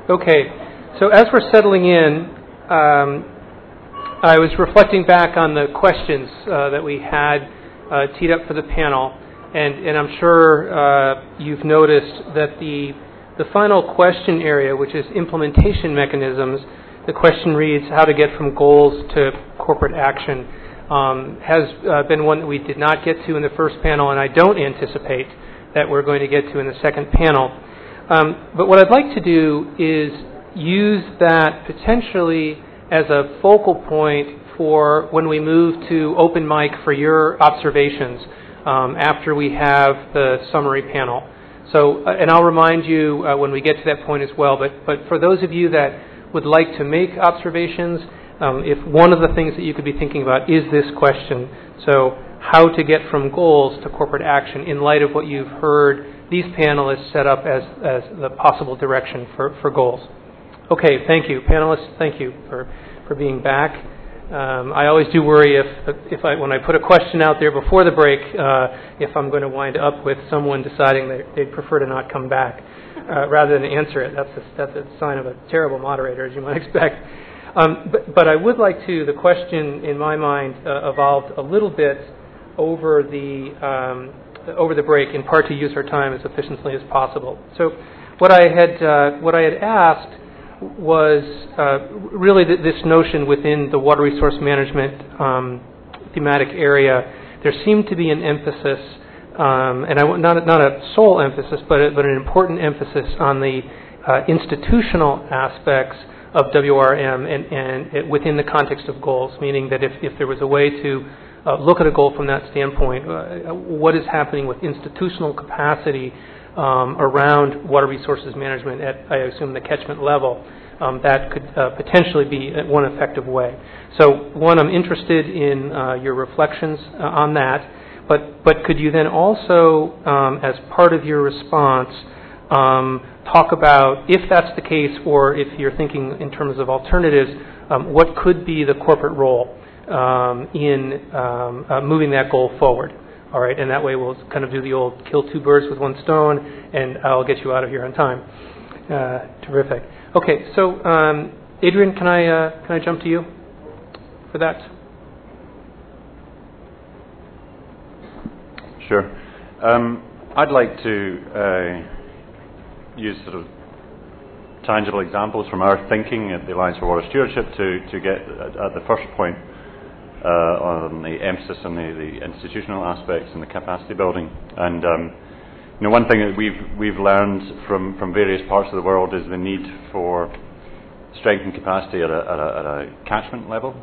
Okay, so as we're settling in, I was reflecting back on the questions that we had teed up for the panel, and I'm sure you've noticed that the final question area, which is implementation mechanisms, the question reads, how to get from goals to corporate action, has been one that we did not get to in the first panel, and I don't anticipate that we're going to get to in the second panel. But what I'd like to do is use that potentially as a focal point for when we move to open mic for your observations after we have the summary panel. So, and I'll remind you when we get to that point as well, but for those of you that would like to make observations, if one of the things that you could be thinking about is this question, so how to get from goals to corporate action in light of what you've heard these panelists set up as the possible direction for goals. Okay, thank you. Panelists, thank you for being back. I always do worry when I put a question out there before the break, if I'm going to wind up with someone deciding they'd prefer to not come back rather than answer it. That's a sign of a terrible moderator, as you might expect. But I would like to, the question in my mind evolved a little bit over the break, in part to use our time as efficiently as possible. So what I had asked was really this notion within the water resource management thematic area. There seemed to be an emphasis, and not a sole emphasis, but an important emphasis on the institutional aspects of WRM and within the context of goals, meaning that if there was a way to look at a goal from that standpoint, what is happening with institutional capacity around water resources management at, I assume, the catchment level, that could potentially be one effective way. So, one, I'm interested in your reflections on that, but could you then also, as part of your response, talk about, if that's the case, or if you're thinking in terms of alternatives, what could be the corporate role in moving that goal forward? All right, and that way we'll kind of do the old kill two birds with one stone, and I'll get you out of here on time. Terrific. Okay, so Adrian, can I jump to you for that? Sure. I'd like to use sort of tangible examples from our thinking at the Alliance for Water Stewardship to get at the first point on the emphasis on the institutional aspects and the capacity building. And one thing that we've learned from various parts of the world is the need for strengthened capacity at a catchment level,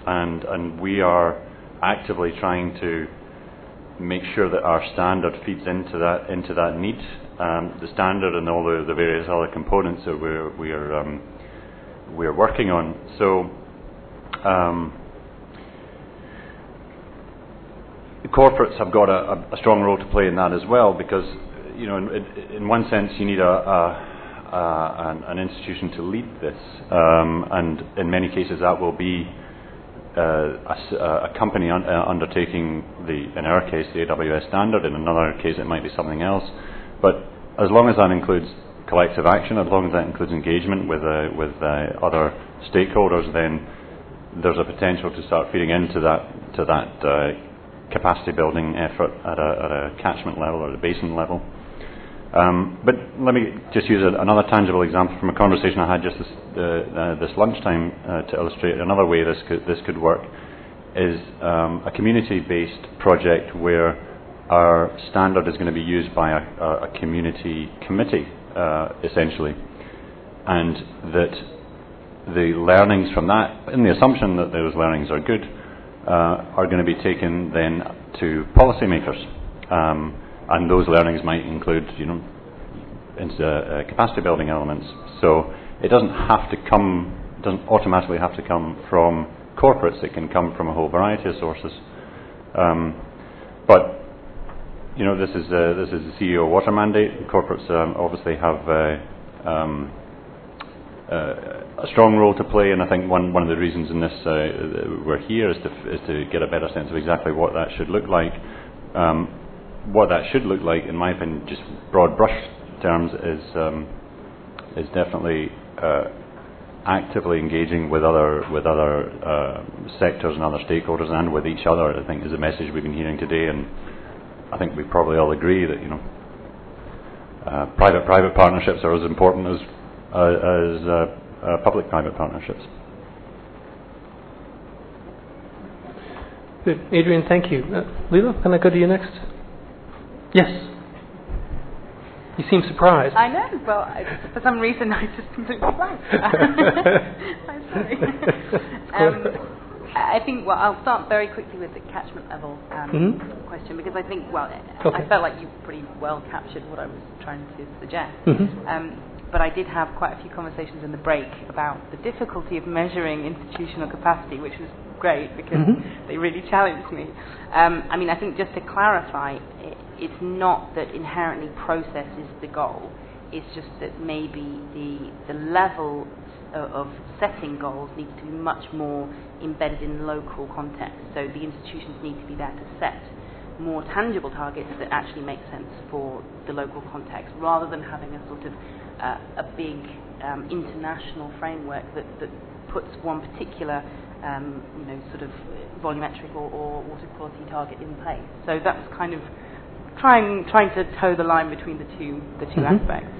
and we are actively trying to make sure that our standard feeds into that need. The standard and all the various other components that we're working on. So corporates have got a strong role to play in that as well, because in one sense you need an institution to lead this, and in many cases that will be a company undertaking in our case the AWS standard. In another case it might be something else. But as long as that includes collective action, as long as that includes engagement with other stakeholders, then there's a potential to start feeding into that capacity building effort at a catchment level or a basin level. But let me just use another tangible example from a conversation I had just this lunchtime to illustrate another way this could work. Is a community-based project where our standard is going to be used by a community committee, essentially, and that the learnings from that, in the assumption that those learnings are good, are going to be taken then to policymakers, and those learnings might include, capacity building elements. So it doesn't automatically have to come from corporates. It can come from a whole variety of sources. But this is the CEO water mandate. Corporates obviously have a strong role to play, and I think one of the reasons in this we're here is to get a better sense of exactly what that should look like. What that should look like, in my opinion, just broad brush terms, is is definitely actively engaging with other sectors and other stakeholders and with each other. I think is the message we've been hearing today, and I think we probably all agree that private partnerships are as important as public-private partnerships. Good. Adrian, thank you. Laila, can I go to you next? Yes. You seem surprised. I know. Well, for some reason I just completely blank. I'm sorry. I think, well, I'll start very quickly with the catchment level question, because I think, well, I felt like you pretty well captured what I was trying to suggest. But I did have quite a few conversations in the break about the difficulty of measuring institutional capacity, which was great because they really challenged me. I mean, I think just to clarify, it's not that inherently process is the goal. It's just that maybe the level of setting goals needs to be much more embedded in local context. So the institutions need to be there to set more tangible targets that actually make sense for the local context, rather than having a sort of a big international framework that puts one particular sort of volumetric or water quality target in place. So that's kind of trying to toe the line between the two aspects.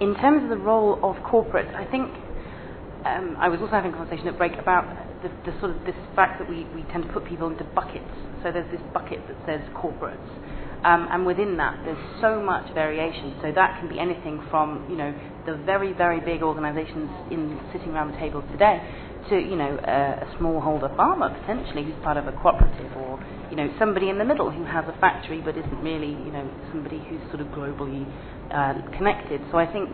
In terms of the role of corporate, I think I was also having a conversation at break about the sort of this fact that we tend to put people into buckets. So there's this bucket that says corporates, and within that there's so much variation. So that can be anything from the very, very big organisations sitting around the table today to a smallholder farmer potentially who's part of a cooperative, or somebody in the middle who has a factory but isn't really somebody who's sort of globally connected. So I think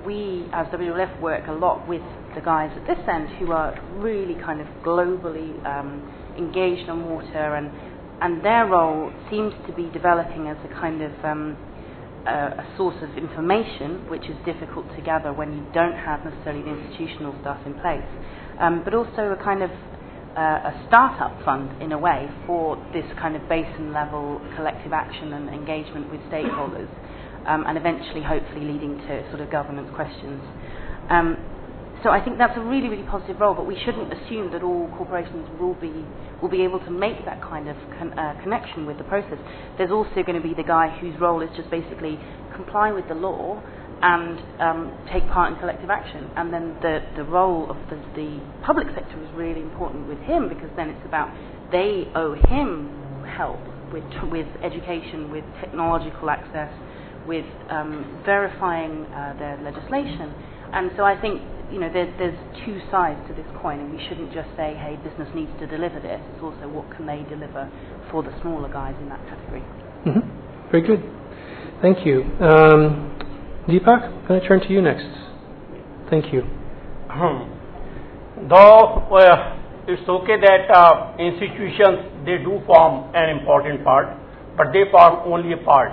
we as WLF work a lot with the guys at this end who are really kind of globally engaged on water, and their role seems to be developing as a kind of a source of information which is difficult to gather when you don't have necessarily the institutional stuff in place, but also a kind of a startup fund in a way for this kind of basin level collective action and engagement with stakeholders, and eventually hopefully leading to sort of governance questions. So I think that's a really, really positive role, but we shouldn't assume that all corporations will be able to make that kind of connection with the process. There's also going to be the guy whose role is just basically comply with the law and take part in collective action. And then the role of the public sector is really important with him, because then it's about they owe him help with education, with technological access, with verifying their legislation. And so I think there's two sides to this coin, and we shouldn't just say, hey, business needs to deliver this. It's also what can they deliver for the smaller guys in that category. Very good. Thank you. Deepak, can I turn to you next? Thank you. Though it's okay that institutions, they do form an important part, but they form only a part.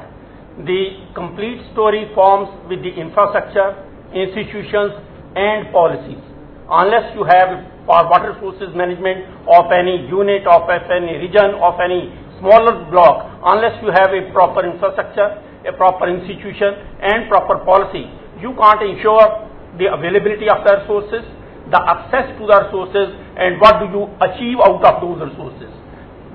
The complete story forms with the infrastructure, institutions and policies. Unless you have for water resources management of any unit, of any region, of any smaller block, unless you have a proper infrastructure, a proper institution and proper policy, you can't ensure the availability of the resources, the access to the resources, and what do you achieve out of those resources.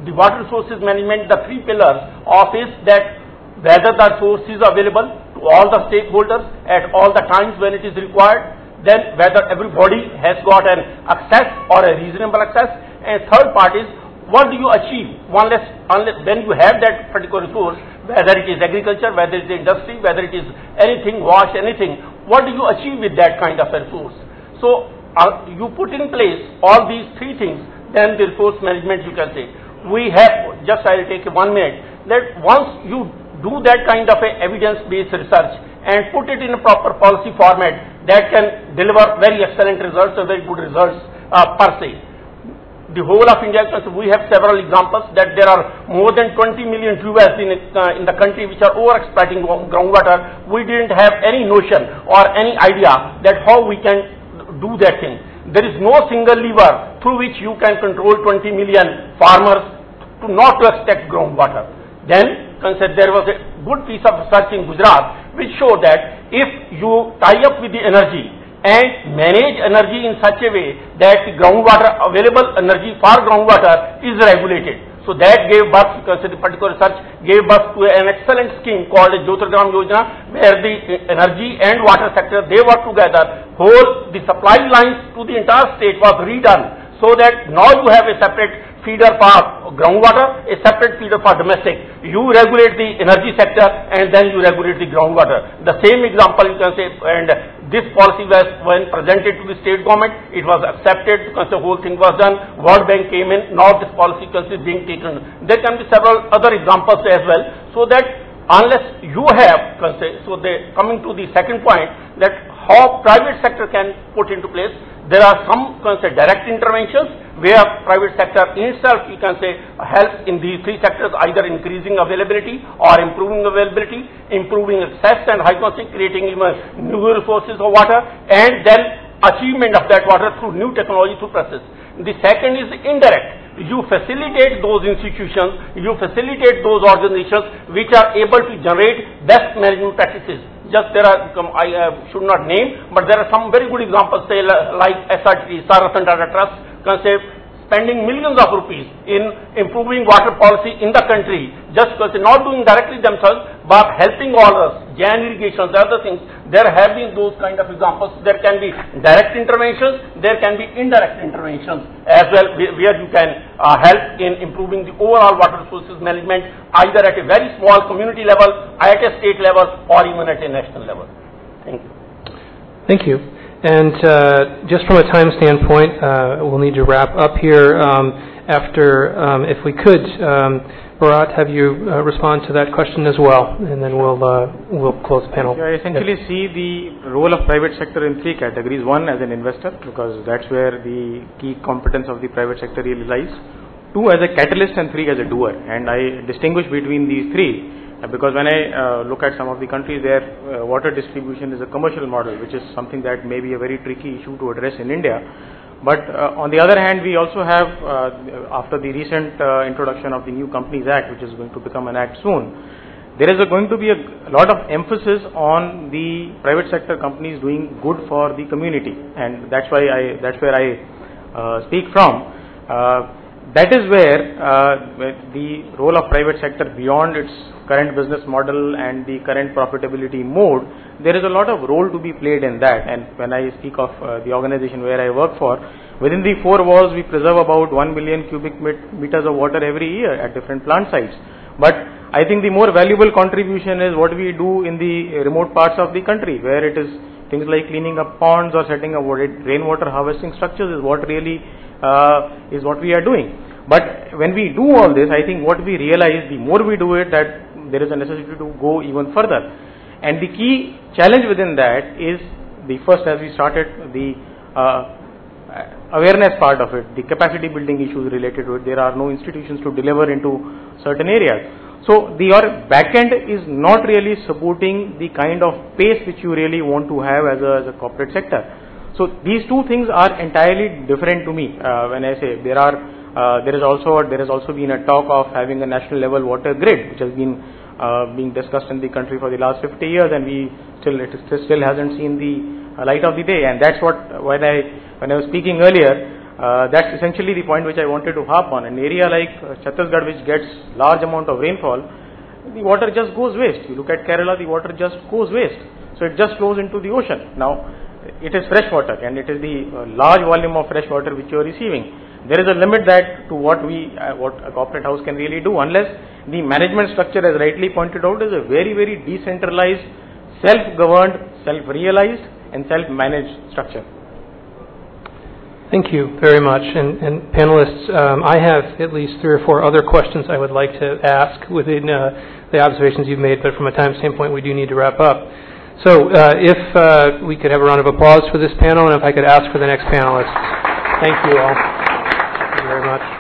The water resources management, the three pillars of is that whether the resource is available to all the stakeholders at all the times when it is required, then whether everybody has got an access or a reasonable access, and third part is what do you achieve unless when you have that particular resource, whether it is agriculture, whether it is industry, whether it is anything, wash, anything, what do you achieve with that kind of a resource? So you put in place all these three things, then the resource management you can say. We have, just I will take 1 minute, that once you do that kind of a evidence-based research and put it in a proper policy format, that can deliver very excellent results or very good results per se. The whole of India, we have several examples that there are more than 20 million tubes in the country which are over-exploiting groundwater. We didn't have any notion or any idea that how we can do that thing. There is no single lever through which you can control 20 million farmers to not to extract groundwater. Then there was a good piece of research in Gujarat which showed that if you tie up with the energy and manage energy in such a way that the groundwater, available energy for groundwater is regulated. So that gave birth, because the particular research gave birth to an excellent scheme called Jyotirgram Yojana, where the energy and water sector, they work together. The supply lines to the entire state was redone, so that now you have a separate feeder for groundwater, a separate feeder for domestic. You regulate the energy sector and then you regulate the groundwater. The same example you can say, and this policy was, when presented to the state government, it was accepted because the whole thing was done. World Bank came in, now this policy is being taken. There can be several other examples as well, so that unless you have, so coming to the second point, that how private sector can put into place, there are some direct interventions where private sector in itself, you can say, helps in these three sectors, either increasing availability or improving availability, improving access and high quality, creating even new resources of water, and then achievement of that water through new technology, through process. The second is indirect. You facilitate those institutions, you facilitate those organizations which are able to generate best management practices. Just there are, I should not name, but there are some very good examples, say like Essar, Data Trust, spending millions of rupees in improving water policy in the country, just because they're not doing directly themselves, but helping all us, Jan irrigations, other things. There have been those kind of examples. There can be direct interventions, there can be indirect interventions as well, where you can help in improving the overall water resources management, either at a very small community level, at a state level, or even at a national level. Thank you. Thank you. And just from a time standpoint, we'll need to wrap up here after, if we could, Bharat, have you respond to that question as well, and then we'll close the panel. I essentially see the role of private sector in three categories. One, as an investor, because that's where the key competence of the private sector really lies. Two, as a catalyst, and three, as a doer. And I distinguish between these three because when I look at some of the countries, their water distribution is a commercial model, which is something that may be a very tricky issue to address in India. But on the other hand, we also have, after the recent introduction of the New Companies Act, which is going to become an act soon, there is going to be a lot of emphasis on the private sector companies doing good for the community, and that's where I speak from. That is where the role of private sector, beyond its current business model and the current profitability mode, there is a lot of role to be played in that. And when I speak of the organization where I work for, within the four walls we preserve about 1 million cubic meters of water every year at different plant sites. But I think the more valuable contribution is what we do in the remote parts of the country, where it is things like cleaning up ponds or setting up rainwater harvesting structures is what really is what we are doing. But when we do all this, I think what we realize, the more we do it, that there is a necessity to go even further. And the key challenge within that is the first, as we started, the awareness part of it, the capacity building issues related to it. There are no institutions to deliver into certain areas. So your back end is not really supporting the kind of pace which you really want to have as a corporate sector. So these two things are entirely different to me. When I say there has also been a talk of having a national level water grid, which has been being discussed in the country for the last 50 years, and it still hasn't seen the light of the day. And that's what, when I was speaking earlier, that's essentially the point which I wanted to harp on. An area like Chhattisgarh, which gets large amount of rainfall, the water just goes waste. You look at Kerala, the water just goes waste. So it just flows into the ocean. Now, it is fresh water, and it is the large volume of fresh water which you are receiving. There is a limit to what a corporate house can really do, unless the management structure, as rightly pointed out, is a very, very decentralized, self-governed, self-realized and self-managed structure. Thank you very much. And panelists, I have at least 3 or 4 other questions I would like to ask within the observations you've made, but from a time standpoint, we do need to wrap up. So if we could have a round of applause for this panel, and if I could ask for the next panelist. Thank you all. Thank you very much.